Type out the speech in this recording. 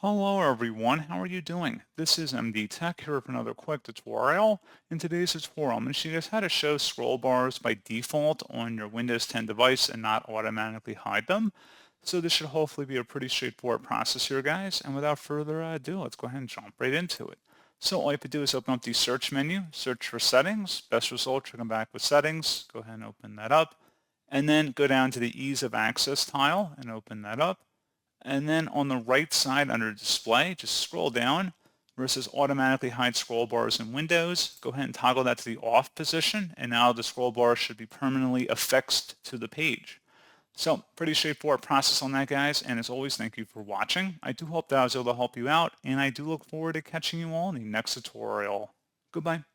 Hello everyone, how are you doing? This is MD Tech here with another quick tutorial. In today's tutorial, I'm going to show you guys how to show scroll bars by default on your Windows 10 device and not automatically hide them. So this should hopefully be a pretty straightforward process here, guys. And without further ado, let's go ahead and jump right into it. So all you have to do is open up the search menu, search for settings. Best result, come back with settings. Go ahead and open that up. And then go down to the ease of access tile and open that up. And then on the right side under display, just scroll down where it says automatically hide scroll bars in Windows. Go ahead and toggle that to the off position, and now the scroll bar should be permanently affixed to the page. So pretty straightforward process on that, guys. And as always, thank you for watching. I do hope that I was able to help you out, and I do look forward to catching you all in the next tutorial. Goodbye.